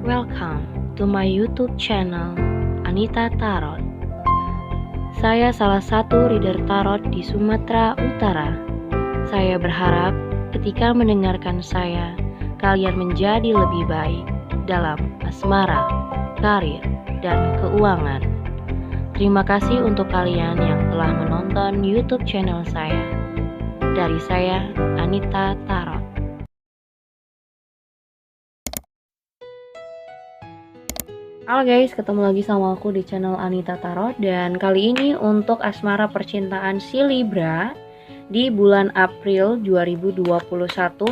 Welcome to my YouTube channel, Anita Tarot. Saya salah satu reader tarot di Sumatera Utara. Saya berharap ketika mendengarkan saya, kalian menjadi lebih baik dalam asmara, karir, dan keuangan. Terima kasih untuk kalian yang telah menonton YouTube channel saya. Dari saya, Anita Tarot. Halo guys, ketemu lagi sama aku di channel Anita Tarot. Dan kali ini untuk asmara percintaan si Libra di bulan April 2021.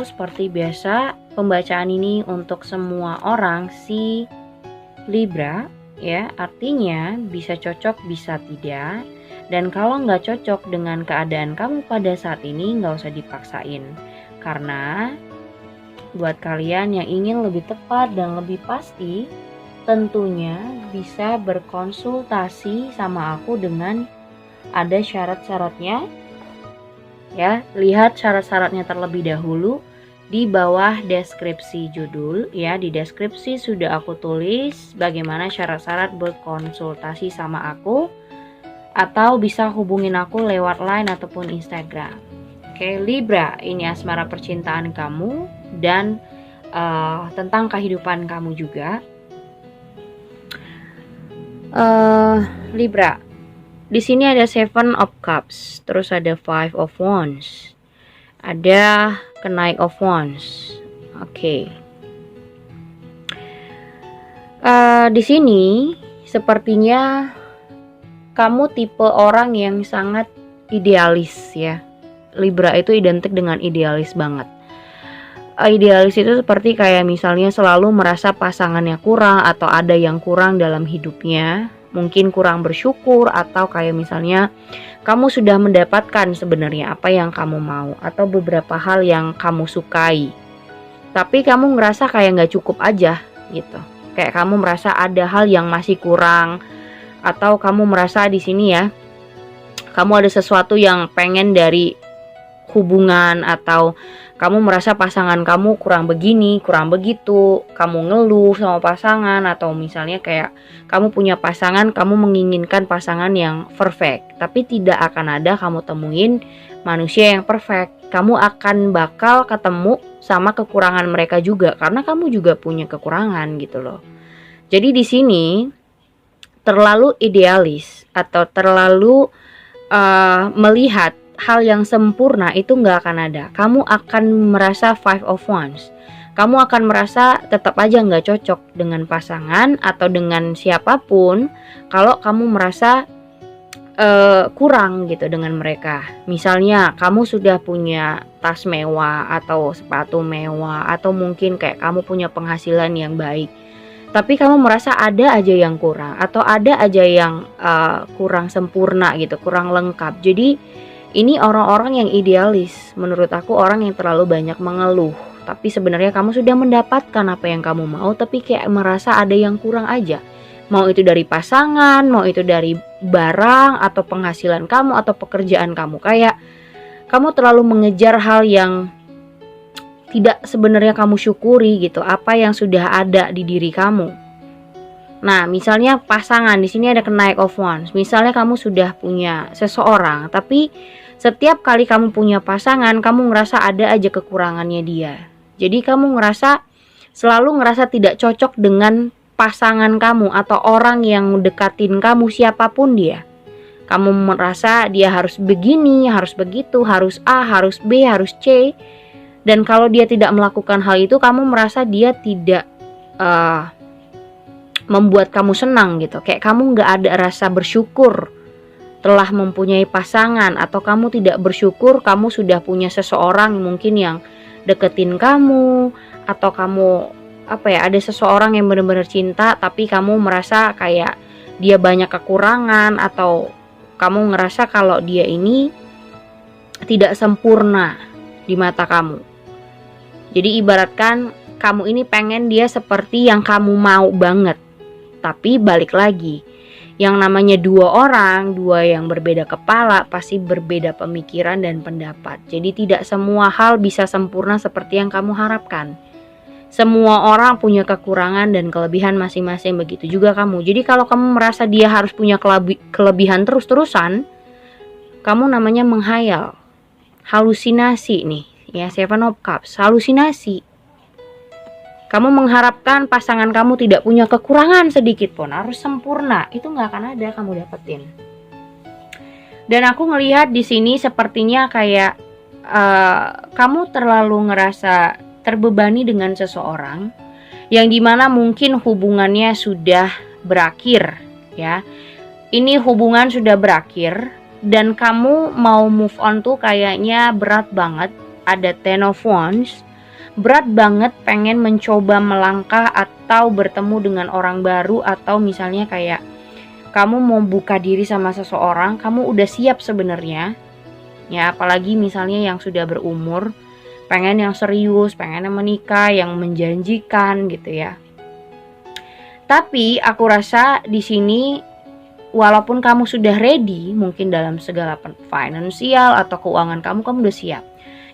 Seperti biasa, pembacaan ini untuk semua orang si Libra ya. Artinya bisa cocok bisa tidak. Dan kalau nggak cocok dengan keadaan kamu pada saat ini, nggak usah dipaksain. Karena buat kalian yang ingin lebih tepat dan lebih pasti, tentunya bisa berkonsultasi sama aku dengan ada syarat-syaratnya ya. Lihat syarat-syaratnya terlebih dahulu di bawah deskripsi judul ya. Di deskripsi sudah aku tulis bagaimana syarat-syarat berkonsultasi sama aku, atau bisa hubungin aku lewat line ataupun Instagram. Oke, Libra, ini asmara percintaan kamu dan tentang kehidupan kamu juga. Libra, di sini ada Seven of Cups, terus ada Five of Wands, ada Knight of Wands. Oke. Di sini sepertinya kamu tipe orang yang sangat idealis ya. Libra itu identik dengan idealis banget. Idealis itu seperti kayak misalnya selalu merasa pasangannya kurang atau ada yang kurang dalam hidupnya, mungkin kurang bersyukur, atau kayak misalnya kamu sudah mendapatkan sebenarnya apa yang kamu mau atau beberapa hal yang kamu sukai, tapi kamu ngerasa kayak nggak cukup aja gitu. Kayak kamu merasa ada hal yang masih kurang, atau kamu merasa di sini ya, kamu ada sesuatu yang pengen dari hubungan, atau kamu merasa pasangan kamu kurang begini, kurang begitu, kamu ngeluh sama pasangan, atau misalnya kayak kamu punya pasangan, kamu menginginkan pasangan yang perfect, tapi tidak akan ada kamu temuin manusia yang perfect. Kamu akan bakal ketemu sama kekurangan mereka juga, karena kamu juga punya kekurangan gitu loh. Jadi di sini terlalu idealis atau terlalu melihat hal yang sempurna itu nggak akan ada. Kamu akan merasa Five of Wands. Kamu akan merasa tetap aja nggak cocok dengan pasangan atau dengan siapapun kalau kamu merasa kurang gitu dengan mereka. Misalnya kamu sudah punya tas mewah atau sepatu mewah, atau mungkin kayak kamu punya penghasilan yang baik, tapi kamu merasa ada aja yang kurang, atau ada aja yang kurang sempurna gitu, kurang lengkap. Jadi ini orang-orang yang idealis. Menurut aku orang yang terlalu banyak mengeluh, tapi sebenarnya kamu sudah mendapatkan apa yang kamu mau, tapi kayak merasa ada yang kurang aja. Mau itu dari pasangan, mau itu dari barang, atau penghasilan kamu, atau pekerjaan kamu. Kayak kamu terlalu mengejar hal yang tidak sebenarnya kamu syukuri gitu, apa yang sudah ada di diri kamu. Nah, misalnya pasangan, di sini ada Knight of Wands. Misalnya kamu sudah punya seseorang, tapi setiap kali kamu punya pasangan, kamu ngerasa ada aja kekurangannya dia. Jadi kamu selalu ngerasa tidak cocok dengan pasangan kamu atau orang yang dekatin kamu, siapapun dia. Kamu merasa dia harus begini, harus begitu, harus A, harus B, harus C. Dan kalau dia tidak melakukan hal itu, kamu merasa dia tidak membuat kamu senang gitu. Kayak kamu gak ada rasa bersyukur telah mempunyai pasangan, atau kamu tidak bersyukur kamu sudah punya seseorang mungkin yang deketin kamu, atau kamu ada seseorang yang benar-benar cinta, tapi kamu merasa kayak dia banyak kekurangan, atau kamu ngerasa kalau dia ini tidak sempurna di mata kamu. Jadi ibaratkan kamu ini pengen dia seperti yang kamu mau banget. Tapi balik lagi, yang namanya dua orang, dua yang berbeda kepala, pasti berbeda pemikiran dan pendapat. Jadi tidak semua hal bisa sempurna seperti yang kamu harapkan. Semua orang punya kekurangan dan kelebihan masing-masing, begitu juga kamu. Jadi kalau kamu merasa dia harus punya kelebihan terus-terusan, kamu namanya menghayal. Halusinasi nih, ya, Seven of Cups, halusinasi. Kamu mengharapkan pasangan kamu tidak punya kekurangan sedikit pun, harus sempurna. Itu nggak akan ada kamu dapetin. Dan aku ngelihat di sini sepertinya kayak kamu terlalu ngerasa terbebani dengan seseorang yang dimana mungkin hubungannya sudah berakhir, ya. Ini hubungan sudah berakhir dan kamu mau move on tuh kayaknya berat banget. Ada Ten of Wands, berat banget pengen mencoba melangkah atau bertemu dengan orang baru, atau misalnya kayak kamu mau buka diri sama seseorang, kamu udah siap sebenarnya, ya, apalagi misalnya yang sudah berumur, pengen yang serius, pengen yang menikah, yang menjanjikan gitu ya. Tapi aku rasa di sini walaupun kamu sudah ready, mungkin dalam segala finansial atau keuangan kamu udah siap.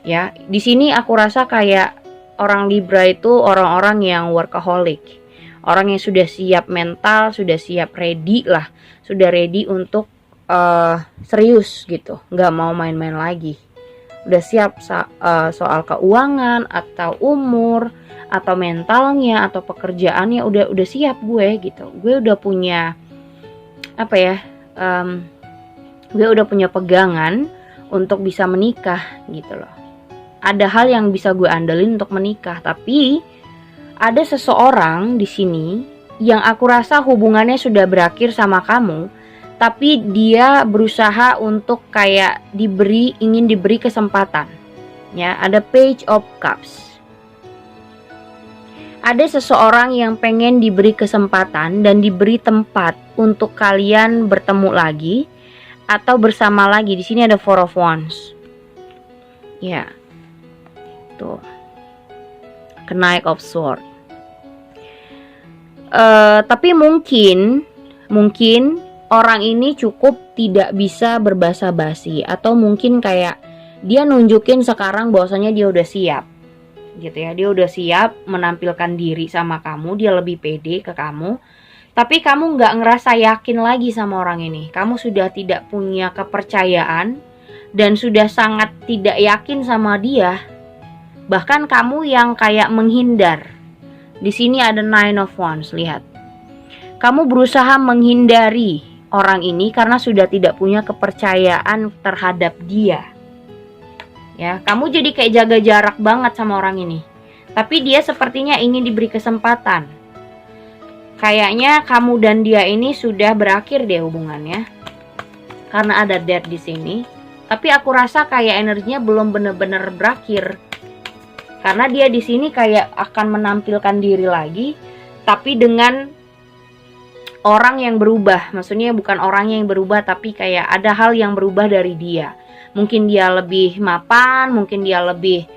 Ya, di sini aku rasa kayak orang Libra itu orang-orang yang workaholic. Orang yang sudah siap mental, sudah siap ready lah, sudah ready untuk serius gitu, nggak mau main-main lagi. Udah siap soal keuangan atau umur atau mentalnya atau pekerjaannya, udah siap gue gitu. Gue udah punya gue udah punya pegangan untuk bisa menikah gitu loh. Ada hal yang bisa gue andelin untuk menikah, tapi ada seseorang di sini yang aku rasa hubungannya sudah berakhir sama kamu, tapi dia berusaha untuk kayak ingin diberi kesempatan. Ya, ada Page of Cups. Ada seseorang yang pengen diberi kesempatan dan diberi tempat untuk kalian bertemu lagi atau bersama lagi. Di sini ada Four of Wands. Ya. Tuh. Knight of Swords. Tapi mungkin orang ini cukup tidak bisa berbasa basi, atau mungkin kayak dia nunjukin sekarang bahwasanya dia udah siap gitu ya. Dia udah siap menampilkan diri sama kamu, dia lebih pede ke kamu. Tapi kamu nggak ngerasa yakin lagi sama orang ini. Kamu sudah tidak punya kepercayaan dan sudah sangat tidak yakin sama dia. Bahkan kamu yang kayak menghindar. Di sini ada Nine of Wands, lihat. Kamu berusaha menghindari orang ini karena sudah tidak punya kepercayaan terhadap dia. Ya, kamu jadi kayak jaga jarak banget sama orang ini. Tapi dia sepertinya ingin diberi kesempatan. Kayaknya kamu dan dia ini sudah berakhir deh hubungannya. Karena ada Death di sini. Tapi aku rasa kayak energinya belum benar-benar berakhir. Karena dia di sini kayak akan menampilkan diri lagi, tapi dengan orang yang berubah. Maksudnya bukan orangnya yang berubah, tapi kayak ada hal yang berubah dari dia. Mungkin dia lebih mapan, mungkin dia lebih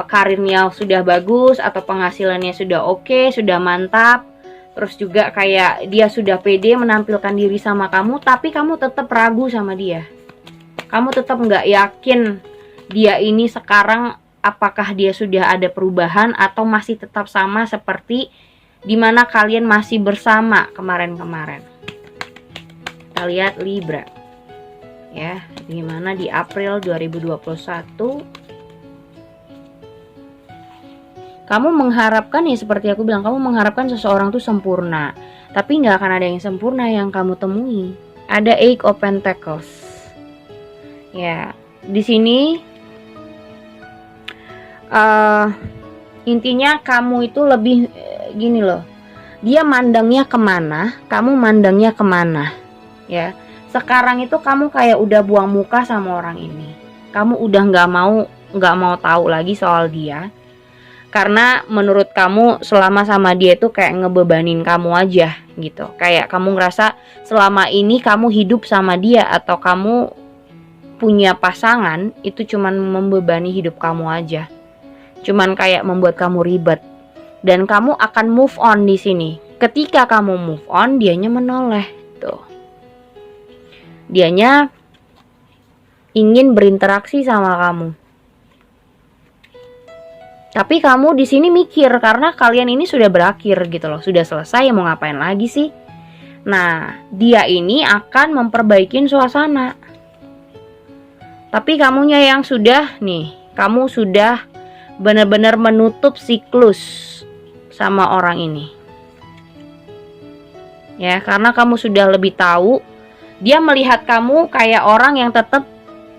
karirnya sudah bagus, atau penghasilannya sudah oke, sudah mantap. Terus juga kayak dia sudah pede menampilkan diri sama kamu, tapi kamu tetap ragu sama dia. Kamu tetap nggak yakin dia ini sekarang apakah dia sudah ada perubahan atau masih tetap sama seperti dimana kalian masih bersama kemarin-kemarin. Kita lihat Libra. Ya, gimana di April 2021. Kamu mengharapkan, ya seperti aku bilang, kamu mengharapkan seseorang tuh sempurna. Tapi nggak akan ada yang sempurna yang kamu temui. Ada Eight of Pentacles. Ya, di sini intinya kamu itu lebih gini loh, dia mandangnya kemana, kamu mandangnya kemana, ya. Sekarang itu kamu kayak udah buang muka sama orang ini, kamu udah nggak mau tahu lagi soal dia, karena menurut kamu selama sama dia itu kayak ngebebanin kamu aja gitu, kayak kamu ngerasa selama ini kamu hidup sama dia atau kamu punya pasangan itu cuman membebani hidup kamu aja. Cuman kayak membuat kamu ribet. Dan kamu akan move on di sini. Ketika kamu move on, dianya menoleh tuh. Dianya ingin berinteraksi sama kamu. Tapi kamu di sini mikir karena kalian ini sudah berakhir gitu loh, sudah selesai, mau ngapain lagi sih? Nah, dia ini akan memperbaiki suasana. Tapi kamunya yang sudah nih, kamu sudah benar-benar menutup siklus sama orang ini. Ya, karena kamu sudah lebih tahu, dia melihat kamu kayak orang yang tetap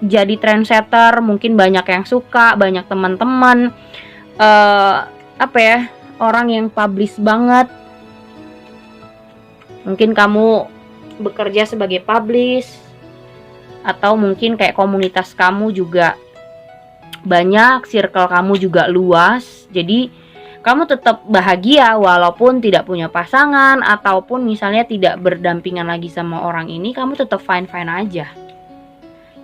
jadi trendsetter, mungkin banyak yang suka, banyak teman-teman, orang yang publish banget. Mungkin kamu bekerja sebagai publish, atau mungkin kayak komunitas kamu juga banyak, circle kamu juga luas. Jadi kamu tetap bahagia walaupun tidak punya pasangan, ataupun misalnya tidak berdampingan lagi sama orang ini, kamu tetap fine-fine aja.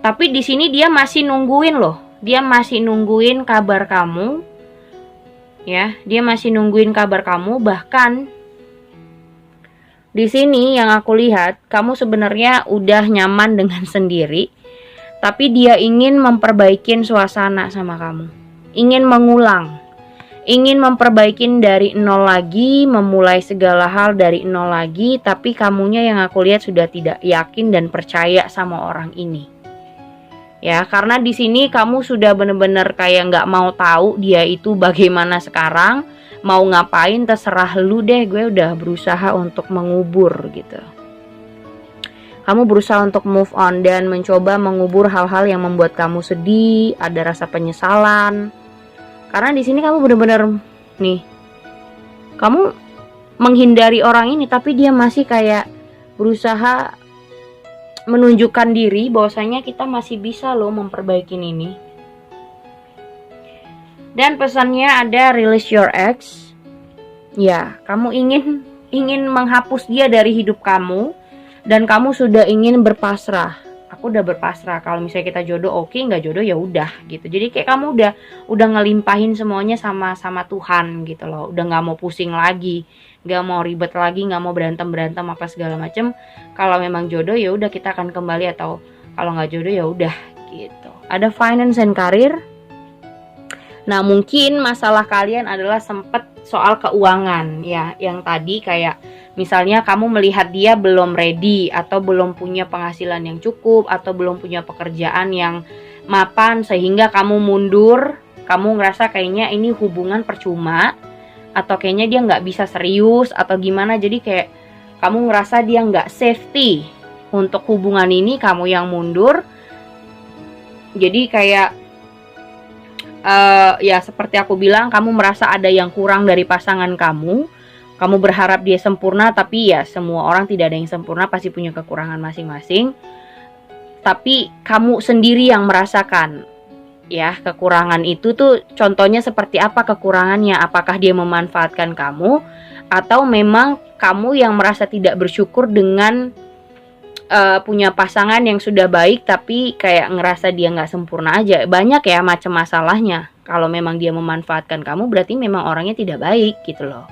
Tapi di sini dia masih nungguin loh. Dia masih nungguin kabar kamu. Ya, dia masih nungguin kabar kamu. Bahkan di sini yang aku lihat, kamu sebenarnya udah nyaman dengan sendiri, tapi dia ingin memperbaiki suasana sama kamu. Ingin mengulang. Ingin memperbaiki dari nol lagi, memulai segala hal dari nol lagi, tapi kamunya yang aku lihat sudah tidak yakin dan percaya sama orang ini. Ya, karena di sini kamu sudah benar-benar kayak nggak mau tahu dia itu bagaimana sekarang, mau ngapain terserah lu deh, gue udah berusaha untuk mengubur gitu. Kamu berusaha untuk move on dan mencoba mengubur hal-hal yang membuat kamu sedih, ada rasa penyesalan. Karena di sini kamu benar-benar nih, kamu menghindari orang ini, tapi dia masih kayak berusaha menunjukkan diri bahwasanya kita masih bisa loh memperbaiki ini. Dan pesannya ada release your ex. Ya, kamu ingin menghapus dia dari hidup kamu, dan kamu sudah ingin berpasrah. Aku udah berpasrah, kalau misalnya kita jodoh oke, nggak jodoh ya udah gitu. Jadi kayak kamu udah ngelimpahin semuanya sama Tuhan gitu loh. Udah nggak mau pusing lagi, nggak mau ribet lagi, nggak mau berantem apa segala macem. Kalau memang jodoh ya udah kita akan kembali, atau kalau nggak jodoh ya udah gitu. Ada finance and career. Nah, mungkin masalah kalian adalah sempet soal keuangan ya, yang tadi kayak misalnya kamu melihat dia belum ready, atau belum punya penghasilan yang cukup, atau belum punya pekerjaan yang mapan sehingga kamu mundur, kamu ngerasa kayaknya ini hubungan percuma, atau kayaknya dia nggak bisa serius atau gimana. Jadi kayak kamu ngerasa dia nggak safety untuk hubungan ini, kamu yang mundur. Jadi kayak ya seperti aku bilang, kamu merasa ada yang kurang dari pasangan kamu. Kamu berharap dia sempurna, tapi ya semua orang tidak ada yang sempurna, pasti punya kekurangan masing-masing. Tapi kamu sendiri yang merasakan ya kekurangan itu tuh. Contohnya seperti apa kekurangannya? Apakah dia memanfaatkan kamu, atau memang kamu yang merasa tidak bersyukur dengan punya pasangan yang sudah baik, tapi kayak ngerasa dia nggak sempurna aja. Banyak ya macam masalahnya. Kalau memang dia memanfaatkan kamu, berarti memang orangnya tidak baik gitu loh.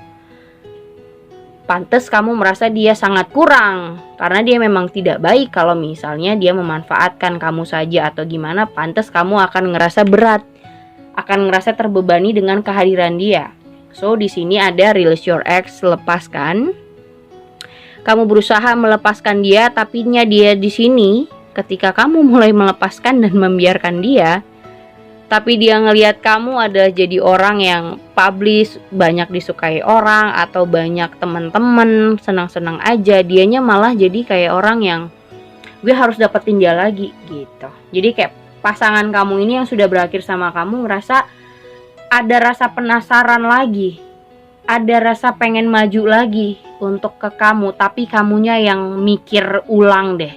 Pantes kamu merasa dia sangat kurang, karena dia memang tidak baik. Kalau misalnya dia memanfaatkan kamu saja atau gimana, pantes kamu akan ngerasa berat, akan ngerasa terbebani dengan kehadiran dia. So di sini ada release your ex, lepaskan. Kamu berusaha melepaskan dia, tapi dia di sini ketika kamu mulai melepaskan dan membiarkan dia, tapi dia ngelihat kamu adalah jadi orang yang publish, banyak disukai orang, atau banyak teman-teman, senang-senang aja, dianya malah jadi kayak orang yang gue harus dapetin dia lagi gitu. Jadi kayak pasangan kamu ini yang sudah berakhir sama kamu ngerasa ada rasa penasaran lagi, ada rasa pengen maju lagi untuk ke kamu, tapi kamunya yang mikir ulang deh,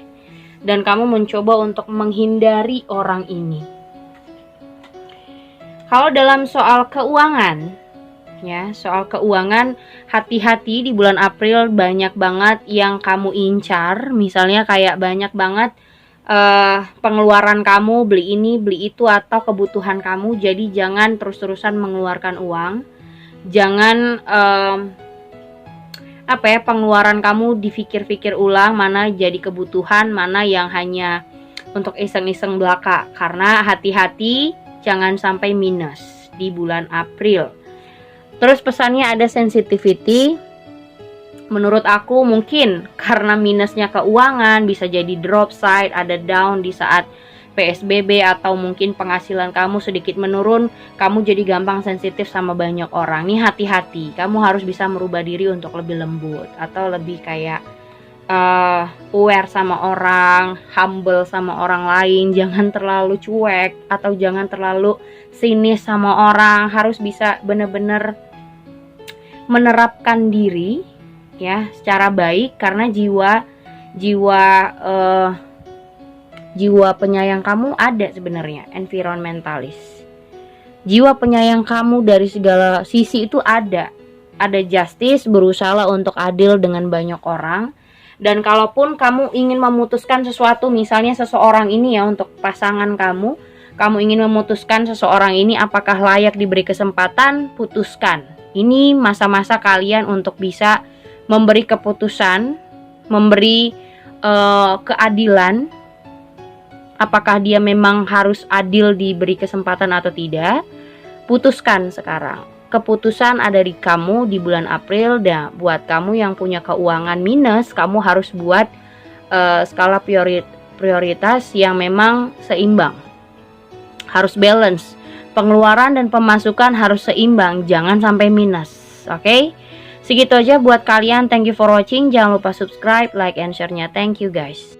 dan kamu mencoba untuk menghindari orang ini. Kalau dalam soal keuangan ya, soal keuangan, hati-hati di bulan April. Banyak banget yang kamu incar, misalnya kayak banyak banget pengeluaran kamu, beli ini beli itu, atau kebutuhan kamu. Jadi jangan terus-terusan mengeluarkan uang. Jangan pengeluaran kamu dipikir-pikir ulang, mana jadi kebutuhan, mana yang hanya untuk iseng-iseng belaka. Karena hati-hati jangan sampai minus. di bulan April. Terus pesannya ada sensitivity. Menurut aku mungkin karena minusnya keuangan, bisa jadi drop side, ada down di saat PSBB, atau mungkin penghasilan kamu sedikit menurun, kamu jadi gampang sensitif sama banyak orang. Nih hati-hati, kamu harus bisa merubah diri untuk lebih lembut, atau lebih kayak aware sama orang, humble sama orang lain, jangan terlalu cuek atau jangan terlalu sinis sama orang. Harus bisa bener-bener menerapkan diri ya secara baik, karena jiwa penyayang kamu ada sebenarnya, environmentalis. Jiwa penyayang kamu dari segala sisi itu ada justice, berusaha untuk adil dengan banyak orang. Dan kalaupun kamu ingin memutuskan sesuatu, misalnya seseorang ini ya, untuk pasangan kamu ingin memutuskan seseorang ini apakah layak diberi kesempatan, putuskan. Ini masa-masa kalian untuk bisa memberi keputusan, memberi keadilan. Apakah dia memang harus adil diberi kesempatan atau tidak? Putuskan sekarang. Keputusan ada di kamu di bulan April. Dan buat kamu yang punya keuangan minus, kamu harus buat skala prioritas yang memang seimbang. Harus balance. Pengeluaran dan pemasukan harus seimbang, jangan sampai minus. Oke? Segitu aja buat kalian. Thank you for watching. Jangan lupa subscribe, like, and share-nya. Thank you guys.